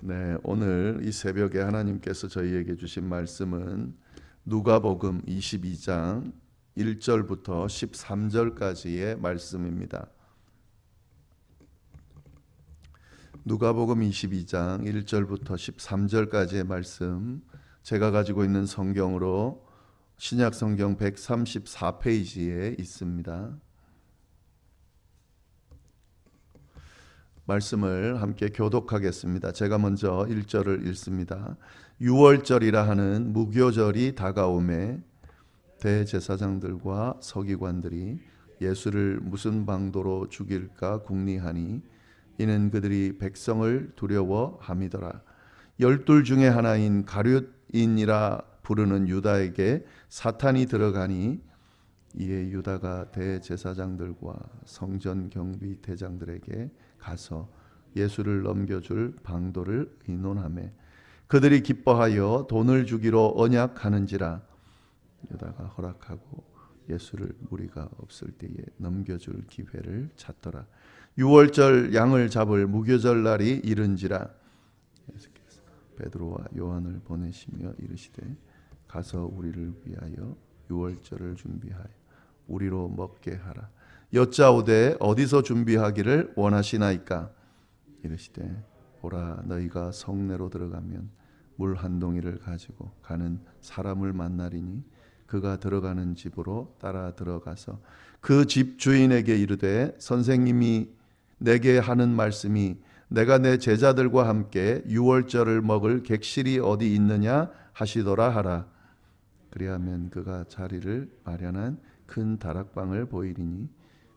네, 오늘 이 새벽에 하나님께서 저희에게 주신 말씀은 누가복음 22장 1절부터 13절까지의 말씀입니다. 누가복음 22장 1절부터 13절까지의 말씀, 제가 가지고 있는 성경으로 신약 성경 134페이지에 있습니다. 말씀을 함께 교독하겠습니다. 제가 먼저 1절을 읽습니다. 유월절이라 하는 무교절이 다가오매 대제사장들과 서기관들이 예수를 무슨 방도로 죽일까 궁리하니 이는 그들이 백성을 두려워함이더라. 12 중에 하나인 가룟인이라 부르는 유다에게 사탄이 들어가니 이에 유다가 대제사장들과 성전 경비 대장들에게 가서 예수를 넘겨줄 방도를 의논하매 그들이 기뻐하여 돈을 주기로 언약하는지라. 유다가 허락하고 예수를 무리가 없을 때에 넘겨줄 기회를 찾더라. 유월절 양을 잡을 무교절 날이 이른지라. 예수께서 베드로와 요한을 보내시며 이르시되 가서 우리를 위하여 유월절을 준비하여 우리로 먹게 하라. 여짜오되 어디서 준비하기를 원하시나이까? 이르시되 보라, 너희가 성내로 들어가면 물 한 동이를 가지고 가는 사람을 만나리니 그가 들어가는 집으로 따라 들어가서 그 집 주인에게 이르되 선생님이 내게 하는 말씀이 내가 내 제자들과 함께 유월절을 먹을 객실이 어디 있느냐 하시더라 하라. 그리하면 그가 자리를 마련한 큰 다락방을 보이리니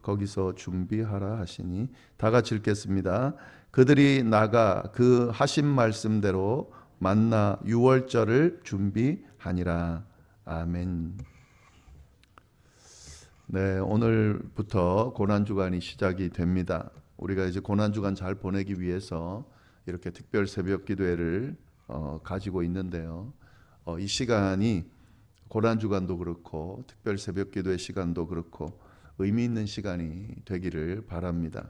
거기서 준비하라 하시니 다 같이 읽겠습니다. 그들이 나가 그 하신 말씀대로 만나 유월절을 준비하니라. 아멘. 네, 오늘부터 고난주간이 시작이 됩니다. 우리가 이제 고난주간 잘 보내기 위해서 이렇게 특별 새벽 기도회를 가지고 있는데요. 이 시간이 고난주간도 그렇고 특별 새벽 기도회 시간도 그렇고 의미 있는 시간이 되기를 바랍니다.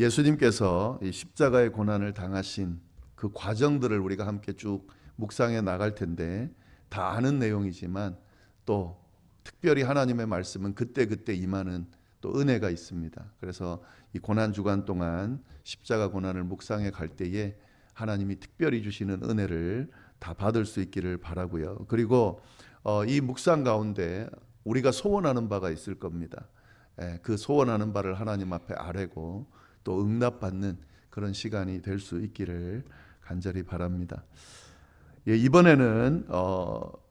예수님께서 이 십자가의 고난을 당하신 그 과정들을 우리가 함께 쭉 묵상해 나갈 텐데 다 아는 내용이지만 또 특별히 하나님의 말씀은 그때그때 임하는 또 은혜가 있습니다. 그래서 이 고난주간 동안 십자가 고난을 묵상해 갈 때에 하나님이 특별히 주시는 은혜를 다 받을 수 있기를 바라고요. 그리고 이 묵상 가운데 우리가 소원하는 바가 있을 겁니다. 그 소원하는 바를 하나님 앞에 아뢰고 또 응답받는 그런 시간이 될 수 있기를 간절히 바랍니다. 이번에는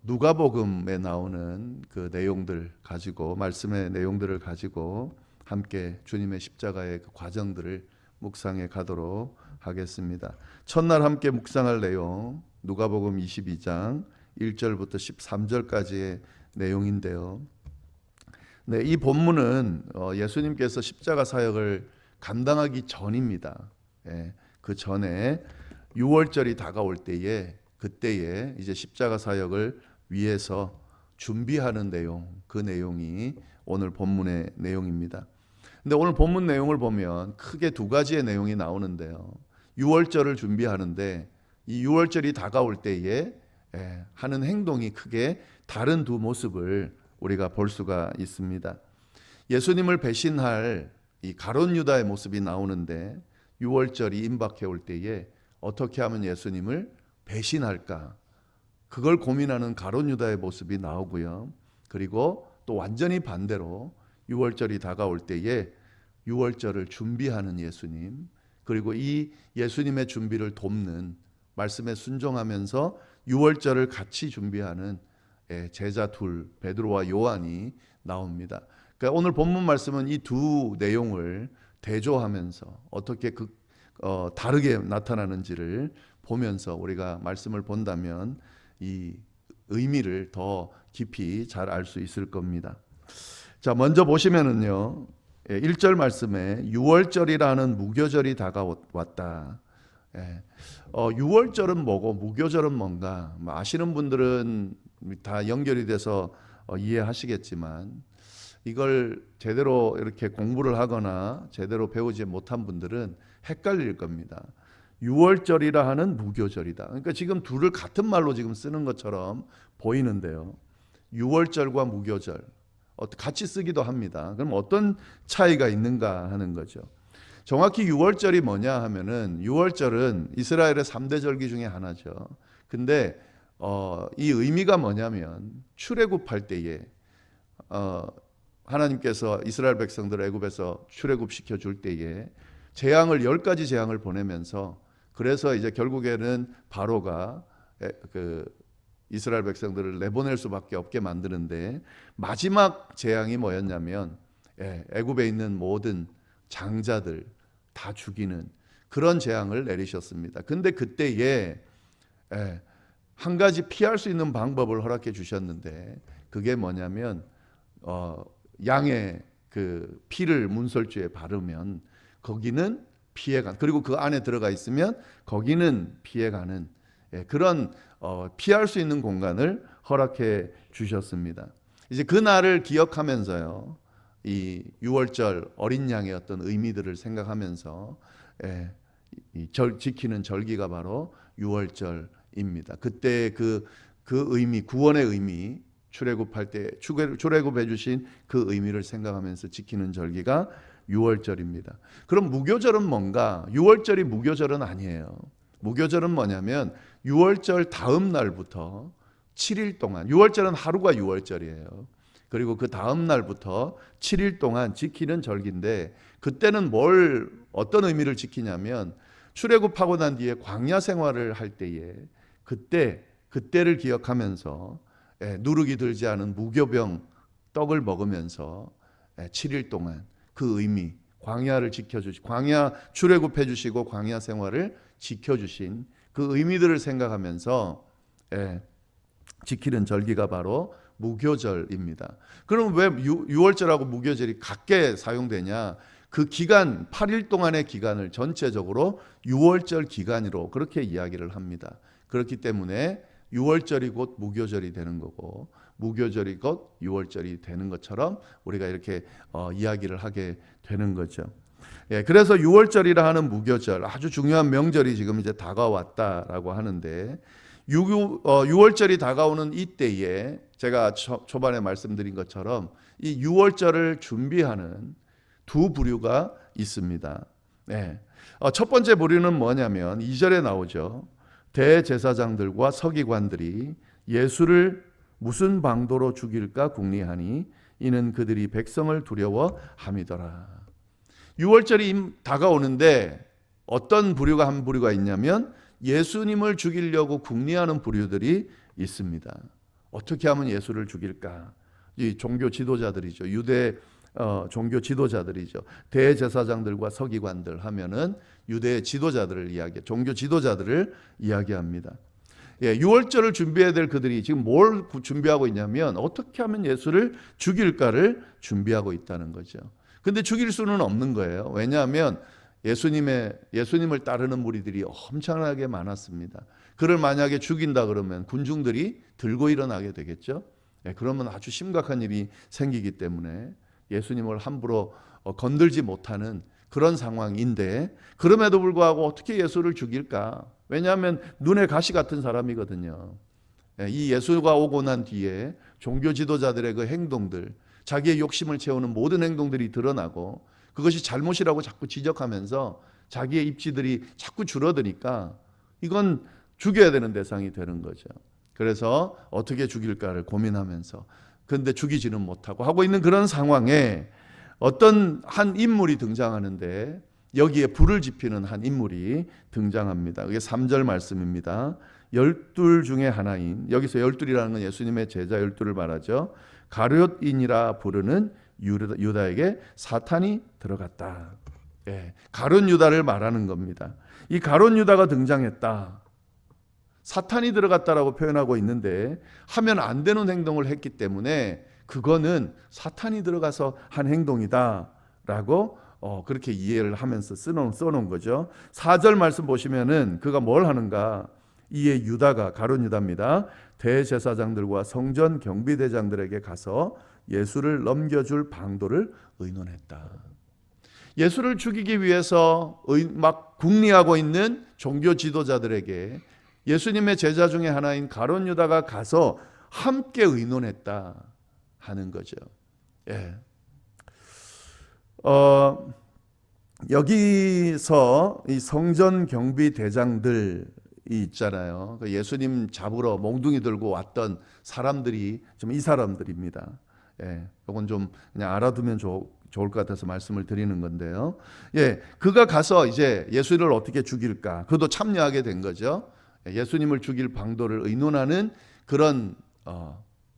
누가복음에 나오는 그 내용들 가지고 말씀의 내용들을 가지고 함께 주님의 십자가의 그 과정들을 묵상해 가도록 하겠습니다. 첫날 함께 묵상할 내용 누가복음 22장 1절부터 13절까지의 내용인데요. 네, 이 본문은 예수님께서 십자가 사역을 감당하기 전입니다. 그 전에 유월절이 다가올 때에 그때에 이제 십자가 사역을 위해서 준비하는 내용, 그 내용이 오늘 본문의 내용입니다. 근데 오늘 본문 내용을 보면 크게 두 가지의 내용이 나오는데요. 유월절을 준비하는데 이 유월절이 다가올 때에 하는 행동이 크게 다른 두 모습을 우리가 볼 수가 있습니다. 예수님을 배신할 이 가룟 유다의 모습이 나오는데 유월절이 임박해 올 때에 어떻게 하면 예수님을 배신할까? 그걸 고민하는 가룟 유다의 모습이 나오고요. 그리고 또 완전히 반대로 유월절이 다가올 때에 유월절을 준비하는 예수님, 그리고 이 예수님의 준비를 돕는 말씀에 순종하면서 유월절을 같이 준비하는 제자 둘, 베드로와 요한이 나옵니다. 그러니까 오늘 본문 말씀은 이 두 내용을 대조하면서 어떻게 다르게 나타나는지를 보면서 우리가 말씀을 본다면 이 의미를 더 깊이 잘 알 수 있을 겁니다. 자, 먼저 보시면은요, 1절 말씀에 유월절이라는 무교절이 다가왔다. 유월절은 뭐고 무교절은 뭔가 아시는 분들은 다 연결이 돼서 이해하시겠지만 이걸 제대로 이렇게 공부를 하거나 제대로 배우지 못한 분들은 헷갈릴 겁니다. 유월절이라 하는 무교절이다. 그러니까 지금 둘을 같은 말로 지금 쓰는 것처럼 보이는데요. 유월절과 무교절 같이 쓰기도 합니다. 그럼 어떤 차이가 있는가 하는 거죠. 정확히 유월절이 뭐냐 하면은 유월절은 이스라엘의 3대 절기 중에 하나죠. 근데 이 의미가 뭐냐면 출애굽할 때에 하나님께서 이스라엘 백성들을 애굽에서 출애굽시켜 줄 때에 재앙을 10가지 재앙을 보내면서 그래서 이제 결국에는 바로가 그 이스라엘 백성들을 내보낼 수밖에 없게 만드는데 마지막 재앙이 뭐였냐면 애굽에 있는 모든 장자들 다 죽이는 그런 재앙을 내리셨습니다. 근데 그때에 한 가지 피할 수 있는 방법을 허락해 주셨는데 그게 뭐냐면 양의 그 피를 문설주에 바르면 거기는 피해가 그리고 그 안에 들어가 있으면 거기는 피해가는 그런 피할 수 있는 공간을 허락해 주셨습니다. 이제 그 날을 기억하면서요, 이 유월절 어린 양의 어떤 의미들을 생각하면서 지키는 절기가 바로 유월절입니다. 그때 그 의미, 구원의 의미, 출애굽할 때 출애굽해 주신 그 의미를 생각하면서 지키는 절기가 유월절입니다. 그럼 무교절은 뭔가? 유월절이 무교절은 아니에요. 무교절은 뭐냐면 유월절 다음 날부터 7일 동안, 유월절은 하루가 유월절이에요. 그리고 그 다음 날부터 7일 동안 지키는 절기인데 그때는 어떤 의미를 지키냐면 출애굽하고 난 뒤에 광야 생활을 할 때에 그때를 기억하면서 누룩이 들지 않은 무교병 떡을 먹으면서 7일 동안 그 의미, 광야를 광야 출애굽해 주시고 광야 생활을 지켜주신 그 의미들을 생각하면서 지키는 절기가 바로 무교절입니다. 그럼 왜 유월절하고 무교절이 같게 사용되냐? 그 기간 8일 동안의 기간을 전체적으로 유월절 기간으로 그렇게 이야기를 합니다. 그렇기 때문에 유월절이 곧 무교절이 되는 거고 무교절이 곧 유월절이 되는 것처럼 우리가 이렇게 이야기를 하게 되는 거죠. 그래서 유월절이라 하는 무교절 아주 중요한 명절이 지금 이제 다가왔다라고 하는데 유월절이 다가오는 이때에 제가 초반에 말씀드린 것처럼 이 유월절을 준비하는 두 부류가 있습니다. 첫 번째 부류는 뭐냐면 2절에 나오죠. 대제사장들과 서기관들이 예수를 무슨 방도로 죽일까 궁리하니 이는 그들이 백성을 두려워함이더라. 유월절이 다가오는데 어떤 부류가 한 부류가 있냐면 예수님을 죽이려고 궁리하는 부류들이 있습니다. 어떻게 하면 예수를 죽일까? 이 종교 지도자들이죠. 유대 종교 지도자들이죠. 대제사장들과 서기관들 하면은 유대 지도자들을 종교 지도자들을 이야기합니다. 유월절을 준비해야 될 그들이 지금 뭘 준비하고 있냐면 어떻게 하면 예수를 죽일까를 준비하고 있다는 거죠. 근데 죽일 수는 없는 거예요. 왜냐하면 예수님을 따르는 무리들이 엄청나게 많았습니다. 그를 만약에 죽인다 그러면 군중들이 들고 일어나게 되겠죠. 그러면 아주 심각한 일이 생기기 때문에 예수님을 함부로 건들지 못하는 그런 상황인데 그럼에도 불구하고 어떻게 예수를 죽일까? 왜냐하면 눈에 가시 같은 사람이거든요. 이 예수가 오고 난 뒤에 종교 지도자들의 그 행동들, 자기의 욕심을 채우는 모든 행동들이 드러나고 그것이 잘못이라고 자꾸 지적하면서 자기의 입지들이 자꾸 줄어드니까 이건 죽여야 되는 대상이 되는 거죠. 그래서 어떻게 죽일까를 고민하면서 그런데 죽이지는 못하고 하고 있는 그런 상황에 어떤 한 인물이 등장하는데 여기에 불을 지피는 한 인물이 등장합니다. 그게 3절 말씀입니다. 12 중에 하나인, 여기서 12이라는 건 예수님의 제자 12를 말하죠. 가룟인이라 부르는 유다에게 사탄이 들어갔다. 가룟 유다를 말하는 겁니다. 이 가룟 유다가 등장했다. 사탄이 들어갔다라고 표현하고 있는데 하면 안 되는 행동을 했기 때문에 그거는 사탄이 들어가서 한 행동이다라고 그렇게 이해를 하면서 써놓은 거죠. 4절 말씀 보시면은 그가 뭘 하는가? 이에 유다가 가룟 유다입니다. 대제사장들과 성전 경비대장들에게 가서 예수를 넘겨줄 방도를 의논했다. 예수를 죽이기 위해서 막 궁리하고 있는 종교 지도자들에게 예수님의 제자 중에 하나인 가룟 유다가 가서 함께 의논했다 하는 거죠. 예. 여기서 이 성전 경비 대장들이 있잖아요. 예수님 잡으러 몽둥이 들고 왔던 사람들이 좀 이 사람들입니다. 예, 이건 좀 그냥 알아두면 좋을 것 같아서 말씀을 드리는 건데요. 예, 그가 가서 이제 예수를 어떻게 죽일까? 그도 참여하게 된 거죠. 예수님을 죽일 방도를 의논하는 그런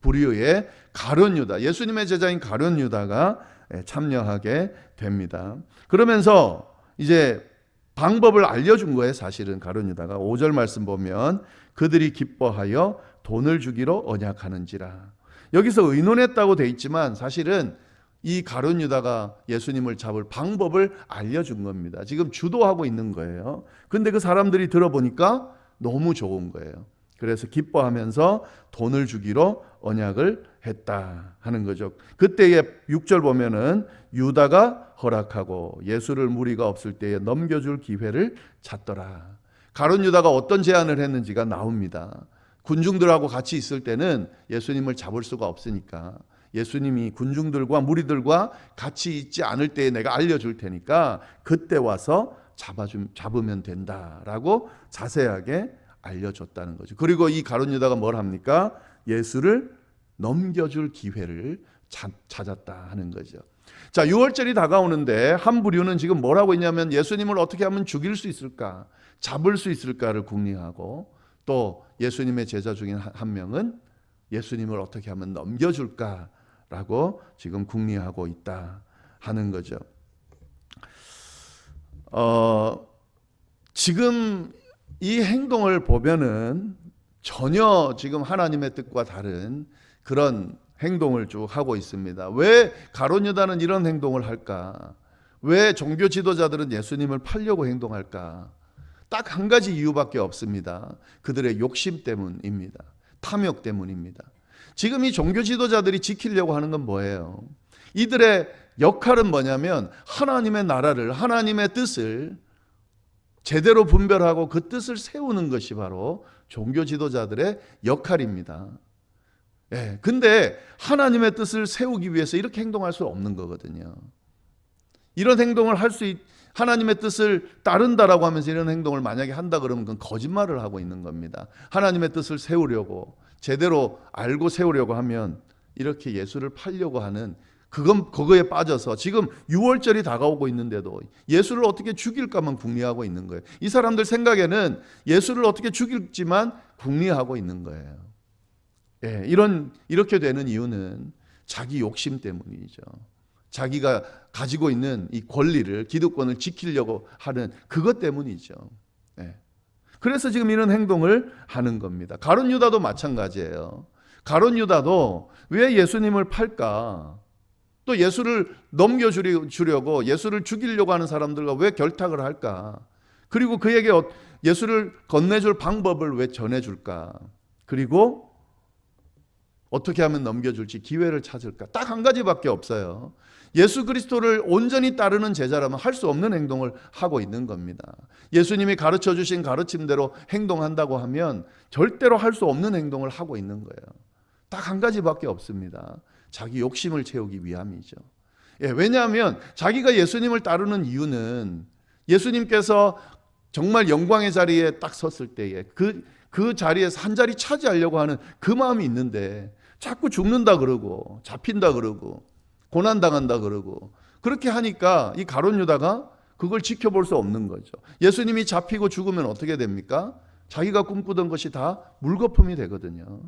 부류의 가룟 유다, 예수님의 제자인 가룟 유다가 참여하게 됩니다. 그러면서 이제 방법을 알려준 거예요. 사실은 가룟 유다가 5절 말씀 보면 그들이 기뻐하여 돈을 주기로 언약하는지라. 여기서 의논했다고 돼 있지만 사실은 이 가룟 유다가 예수님을 잡을 방법을 알려준 겁니다. 지금 주도하고 있는 거예요. 근데 그 사람들이 들어보니까 너무 좋은 거예요. 그래서 기뻐하면서 돈을 주기로 언약을 했다 하는 거죠. 그때의 6절 보면은 유다가 허락하고 예수를 무리가 없을 때에 넘겨줄 기회를 찾더라. 가룟 유다가 어떤 제안을 했는지가 나옵니다. 군중들하고 같이 있을 때는 예수님을 잡을 수가 없으니까 예수님이 군중들과 무리들과 같이 있지 않을 때에 내가 알려줄 테니까 그때 와서 잡으면 된다라고 자세하게 알려줬다는 거죠. 그리고 이 가룟 유다가 뭘 합니까? 예수를 넘겨줄 기회를 찾았다 하는 거죠. 자, 6월절이 다가오는데 한 부류는 지금 뭘 하고 있냐면 예수님을 어떻게 하면 죽일 수 있을까, 잡을 수 있을까를 궁리하고, 또 예수님의 제자 중에 한 명은 예수님을 어떻게 하면 넘겨줄까라고 지금 궁리하고 있다 하는 거죠. 지금 이 행동을 보면은 전혀 지금 하나님의 뜻과 다른 그런 행동을 쭉 하고 있습니다. 왜 가룟 유다는 이런 행동을 할까? 왜 종교 지도자들은 예수님을 팔려고 행동할까? 딱 한 가지 이유밖에 없습니다. 그들의 욕심 때문입니다. 탐욕 때문입니다. 지금 이 종교 지도자들이 지키려고 하는 건 뭐예요? 이들의 역할은 뭐냐면 하나님의 나라를, 하나님의 뜻을 제대로 분별하고 그 뜻을 세우는 것이 바로 종교 지도자들의 역할입니다. 예, 근데 하나님의 뜻을 세우기 위해서 이렇게 행동할 수 없는 거거든요. 이런 행동을 하나님의 뜻을 따른다라고 하면서 이런 행동을 만약에 한다 그러면 그건 거짓말을 하고 있는 겁니다. 하나님의 뜻을 세우려고, 제대로 알고 세우려고 하면 이렇게 예수를 팔려고 하는 그거에 빠져서 지금 6월절이 다가오고 있는데도 예수를 어떻게 죽일까만 궁리하고 있는 거예요. 이 사람들 생각에는 예수를 어떻게 죽일지만 궁리하고 있는 거예요. 예, 이렇게 되는 이유는 자기 욕심 때문이죠. 자기가 가지고 있는 이 권리를, 기득권을 지키려고 하는 그것 때문이죠. 예. 그래서 지금 이런 행동을 하는 겁니다. 가룟 유다도 마찬가지예요. 가룟 유다도 왜 예수님을 팔까? 또 예수를 넘겨주려고, 예수를 죽이려고 하는 사람들과 왜 결탁을 할까? 그리고 그에게 예수를 건네줄 방법을 왜 전해줄까? 그리고 어떻게 하면 넘겨줄지 기회를 찾을까? 딱 한 가지밖에 없어요. 예수 그리스도를 온전히 따르는 제자라면 할 수 없는 행동을 하고 있는 겁니다. 예수님이 가르쳐 주신 가르침대로 행동한다고 하면 절대로 할 수 없는 행동을 하고 있는 거예요. 딱 한 가지밖에 없습니다. 자기 욕심을 채우기 위함이죠. 예, 왜냐하면 자기가 예수님을 따르는 이유는 예수님께서 정말 영광의 자리에 딱 섰을 때에 그 자리에서 한 자리 차지하려고 하는 그 마음이 있는데 자꾸 죽는다 그러고 잡힌다 그러고 고난당한다 그러고 그렇게 하니까 이 가룟 유다가 그걸 지켜볼 수 없는 거죠. 예수님이 잡히고 죽으면 어떻게 됩니까? 자기가 꿈꾸던 것이 다 물거품이 되거든요.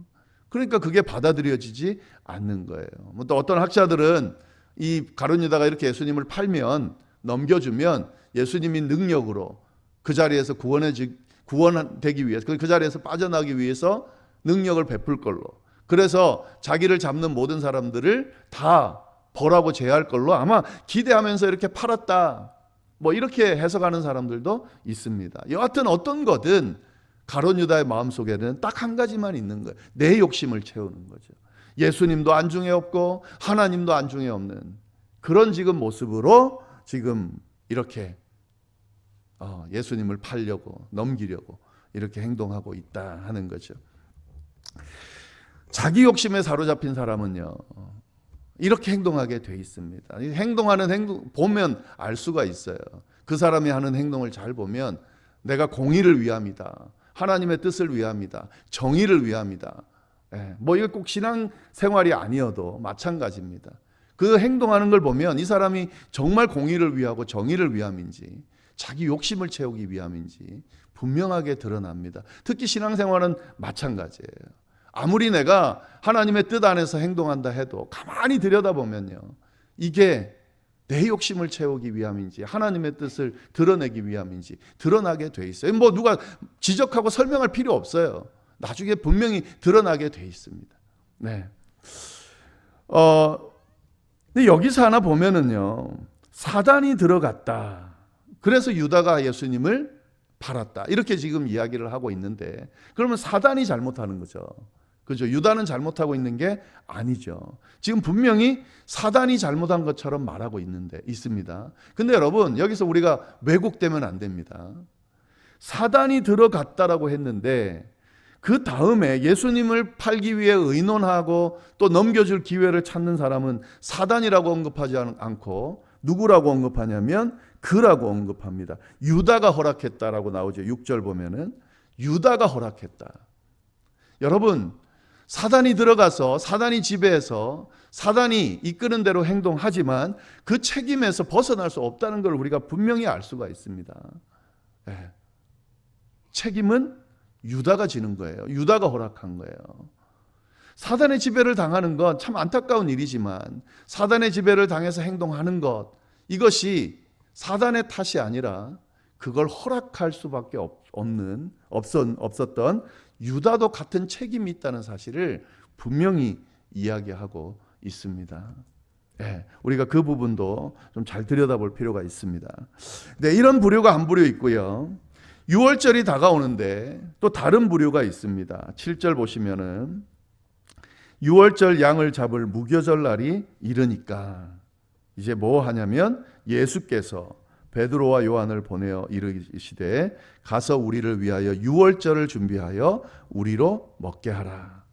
그러니까 그게 받아들여지지 않는 거예요. 또 어떤 학자들은 이 가룟 유다가 이렇게 예수님을 팔면, 넘겨주면 예수님이 능력으로 그 자리에서 구원되기 위해서, 그 자리에서 빠져나가기 위해서 능력을 베풀 걸로, 그래서 자기를 잡는 모든 사람들을 다 벌하고 제할 걸로 아마 기대하면서 이렇게 팔았다, 뭐 이렇게 해석하는 사람들도 있습니다. 여하튼 어떤 거든 가룟 유다의 마음속에는 딱 한 가지만 있는 거예요. 내 욕심을 채우는 거죠. 예수님도 안중에 없고 하나님도 안중에 없는 그런 지금 모습으로 지금 이렇게 예수님을 팔려고, 넘기려고 이렇게 행동하고 있다 하는 거죠. 자기 욕심에 사로잡힌 사람은요, 이렇게 행동하게 돼 있습니다. 행동하는 행동 보면 알 수가 있어요. 그 사람이 하는 행동을 잘 보면 내가 공의를 위함이다, 하나님의 뜻을 위함이다, 정의를 위함이다. 뭐 이거 꼭 신앙 생활이 아니어도 마찬가지입니다. 그 행동하는 걸 보면 이 사람이 정말 공의를 위하고 정의를 위함인지 자기 욕심을 채우기 위함인지 분명하게 드러납니다. 특히 신앙생활은 마찬가지예요. 아무리 내가 하나님의 뜻 안에서 행동한다 해도 가만히 들여다보면요, 이게 내 욕심을 채우기 위함인지 하나님의 뜻을 드러내기 위함인지 드러나게 돼 있어요. 뭐 누가 지적하고 설명할 필요 없어요. 나중에 분명히 드러나게 돼 있습니다. 네. 근데 여기서 하나 보면은요, 사단이 들어갔다, 그래서 유다가 예수님을 팔았다, 이렇게 지금 이야기를 하고 있는데, 그러면 사단이 잘못하는 거죠. 그죠? 유다는 잘못하고 있는 게 아니죠. 지금 분명히 사단이 잘못한 것처럼 말하고 있습니다. 근데 여러분, 여기서 우리가 왜곡되면 안 됩니다. 사단이 들어갔다라고 했는데 그 다음에 예수님을 팔기 위해 의논하고 또 넘겨줄 기회를 찾는 사람은 사단이라고 언급하지 않고 누구라고 언급하냐면 그라고 언급합니다. 유다가 허락했다라고 나오죠. 6절 보면은 유다가 허락했다. 여러분, 사단이 들어가서 사단이 지배해서 사단이 이끄는 대로 행동하지만 그 책임에서 벗어날 수 없다는 걸 우리가 분명히 알 수가 있습니다. 책임은 유다가 지는 거예요. 유다가 허락한 거예요. 사단의 지배를 당하는 건 참 안타까운 일이지만 사단의 지배를 당해서 행동하는 것, 이것이 사단의 탓이 아니라 그걸 허락할 수밖에 없었던 유다도 같은 책임이 있다는 사실을 분명히 이야기하고 있습니다. 우리가 그 부분도 좀 잘 들여다볼 필요가 있습니다. 네, 이런 부류가 한 부류 있고요. 6월절이 다가오는데 또 다른 부류가 있습니다. 7절 보시면은 6월절 양을 잡을 무교절 날이 이르니까 이제 뭐 하냐면 예수께서 베드로와 요한을 보내어 이르시되 가서 우리를 위하여 6월절을 준비하여 우리로 먹게 하라.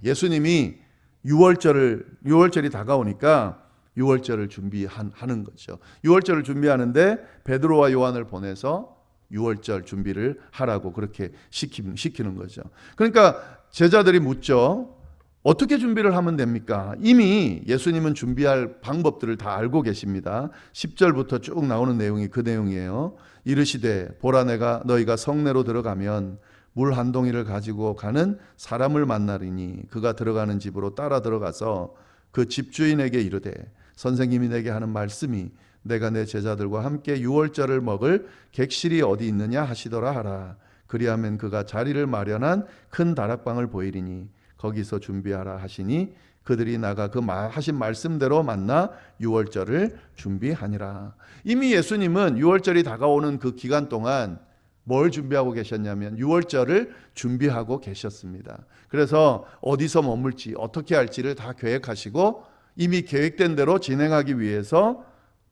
예수님이 6월절이 다가오니까 6월절을 준비하는 거죠. 6월절을 준비하는데 베드로와 요한을 보내서 6월절 준비를 하라고 그렇게 시키는 거죠. 그러니까 제자들이 묻죠. 어떻게 준비를 하면 됩니까? 이미 예수님은 준비할 방법들을 다 알고 계십니다. 10절부터 쭉 나오는 내용이 그 내용이에요. 이르시되 보라, 내가 너희가 성내로 들어가면 물 한 동이를 가지고 가는 사람을 만나리니 그가 들어가는 집으로 따라 들어가서 그 집주인에게 이르되 선생님이 내게 하는 말씀이 내가 내 제자들과 함께 6월절을 먹을 객실이 어디 있느냐 하시더라 하라. 그리하면 그가 자리를 마련한 큰 다락방을 보이리니 거기서 준비하라 하시니 그들이 나가 그 하신 말씀대로 만나 6월절을 준비하니라. 이미 예수님은 6월절이 다가오는 그 기간 동안 뭘 준비하고 계셨냐면 6월절을 준비하고 계셨습니다. 그래서 어디서 머물지 어떻게 할지를 다 계획하시고 이미 계획된 대로 진행하기 위해서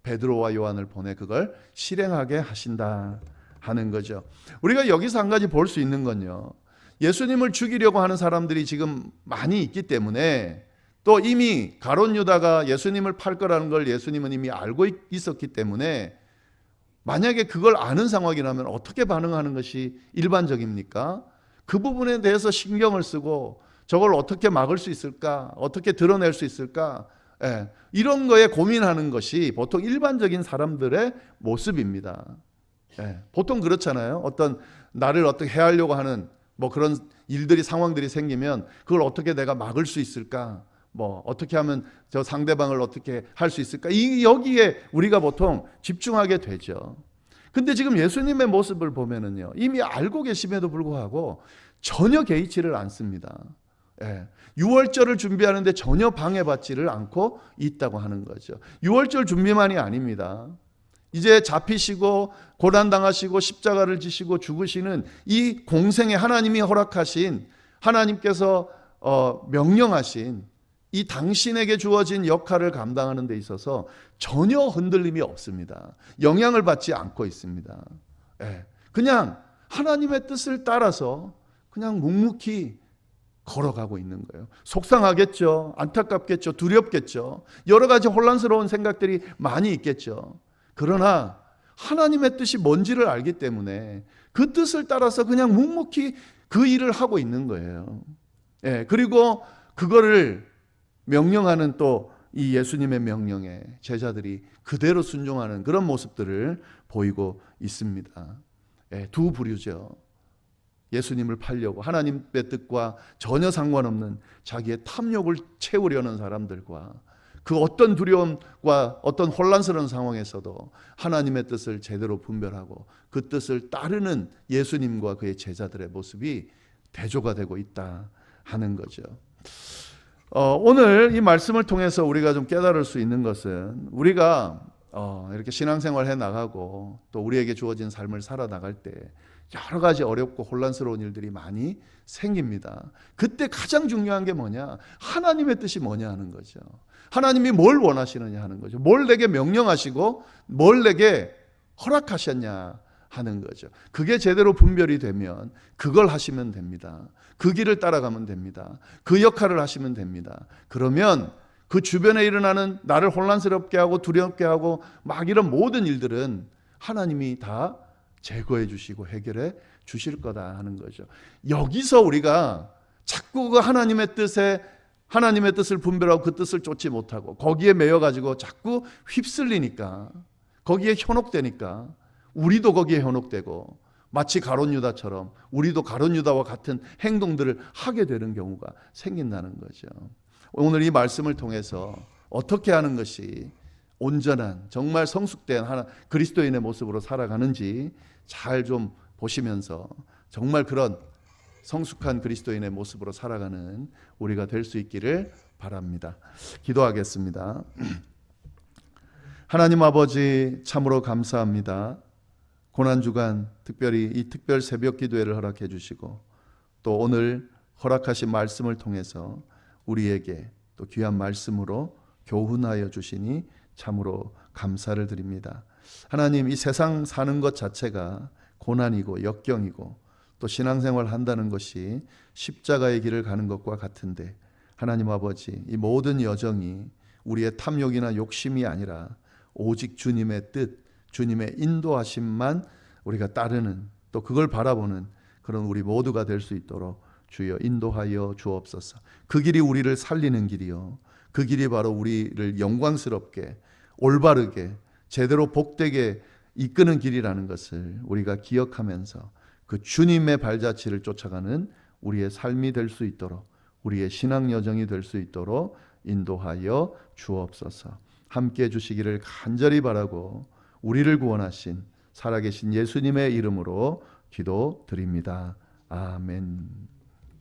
베드로와 요한을 보내 그걸 실행하게 하신다 하는 거죠. 우리가 여기서 한 가지 볼 수 있는 건요, 예수님을 죽이려고 하는 사람들이 지금 많이 있기 때문에 또 이미 가룟 유다가 예수님을 팔 거라는 걸 예수님은 이미 알고 있었기 때문에 만약에 그걸 아는 상황이라면 어떻게 반응하는 것이 일반적입니까? 그 부분에 대해서 신경을 쓰고 저걸 어떻게 막을 수 있을까? 어떻게 드러낼 수 있을까? 이런 거에 고민하는 것이 보통 일반적인 사람들의 모습입니다. 보통 그렇잖아요. 어떤 나를 어떻게 해하려고 하는 뭐 그런 일들이 상황들이 생기면 그걸 어떻게 내가 막을 수 있을까? 뭐 어떻게 하면 저 상대방을 어떻게 할 수 있을까? 여기에 우리가 보통 집중하게 되죠. 근데 지금 예수님의 모습을 보면은요, 이미 알고 계심에도 불구하고 전혀 개의치를 않습니다. 6월절을 준비하는데 전혀 방해받지를 않고 있다고 하는 거죠. 6월절 준비만이 아닙니다. 이제 잡히시고 고난당하시고 십자가를 지시고 죽으시는 이 공생에 하나님이 허락하신, 하나님께서 명령하신 이 당신에게 주어진 역할을 감당하는 데 있어서 전혀 흔들림이 없습니다. 영향을 받지 않고 있습니다. 그냥 하나님의 뜻을 따라서 그냥 묵묵히 걸어가고 있는 거예요. 속상하겠죠. 안타깝겠죠. 두렵겠죠. 여러 가지 혼란스러운 생각들이 많이 있겠죠. 그러나 하나님의 뜻이 뭔지를 알기 때문에 그 뜻을 따라서 그냥 묵묵히 그 일을 하고 있는 거예요. 그리고 그거를 명령하는 또 이 예수님의 명령에 제자들이 그대로 순종하는 그런 모습들을 보이고 있습니다. 두 부류죠. 예수님을 팔려고 하나님의 뜻과 전혀 상관없는 자기의 탐욕을 채우려는 사람들과 그 어떤 두려움과 어떤 혼란스러운 상황에서도 하나님의 뜻을 제대로 분별하고 그 뜻을 따르는 예수님과 그의 제자들의 모습이 대조가 되고 있다 하는 거죠. 오늘 이 말씀을 통해서 우리가 좀 깨달을 수 있는 것은 우리가 이렇게 신앙생활 해 나가고 또 우리에게 주어진 삶을 살아 나갈 때 여러 가지 어렵고 혼란스러운 일들이 많이 생깁니다. 그때 가장 중요한 게 뭐냐? 하나님의 뜻이 뭐냐 하는 거죠. 하나님이 뭘 원하시느냐 하는 거죠. 뭘 내게 명령하시고 뭘 내게 허락하셨냐 하는 거죠. 그게 제대로 분별이 되면 그걸 하시면 됩니다. 그 길을 따라가면 됩니다. 그 역할을 하시면 됩니다. 그러면 그 주변에 일어나는 나를 혼란스럽게 하고 두렵게 하고 막 이런 모든 일들은 하나님이 다 제거해 주시고 해결해 주실 거다 하는 거죠. 여기서 우리가 자꾸 그 하나님의 뜻을 분별하고 그 뜻을 쫓지 못하고 거기에 매여 가지고 자꾸 휩쓸리니까 거기에 현혹되니까 우리도 거기에 현혹되고 마치 가룟 유다처럼 우리도 가룟 유다와 같은 행동들을 하게 되는 경우가 생긴다는 거죠. 오늘 이 말씀을 통해서 어떻게 하는 것이 온전한 정말 성숙된 그리스도인의 모습으로 살아가는지 잘 좀 보시면서 정말 그런 성숙한 그리스도인의 모습으로 살아가는 우리가 될 수 있기를 바랍니다. 기도하겠습니다. 하나님 아버지 참으로 감사합니다. 고난주간 특별히 이 특별 새벽 기도회를 허락해 주시고 또 오늘 허락하신 말씀을 통해서 우리에게 또 귀한 말씀으로 교훈하여 주시니 참으로 감사를 드립니다. 하나님, 이 세상 사는 것 자체가 고난이고 역경이고 또 신앙생활 한다는 것이 십자가의 길을 가는 것과 같은데 하나님 아버지, 이 모든 여정이 우리의 탐욕이나 욕심이 아니라 오직 주님의 뜻, 주님의 인도하심만 우리가 따르는 또 그걸 바라보는 그런 우리 모두가 될 수 있도록 주여 인도하여 주옵소서. 그 길이 우리를 살리는 길이요, 그 길이 바로 우리를 영광스럽게 올바르게 제대로 복되게 이끄는 길이라는 것을 우리가 기억하면서 그 주님의 발자취를 쫓아가는 우리의 삶이 될 수 있도록, 우리의 신앙 여정이 될 수 있도록 인도하여 주옵소서. 함께 해주시기를 간절히 바라고 우리를 구원하신 살아계신 예수님의 이름으로 기도드립니다. 아멘.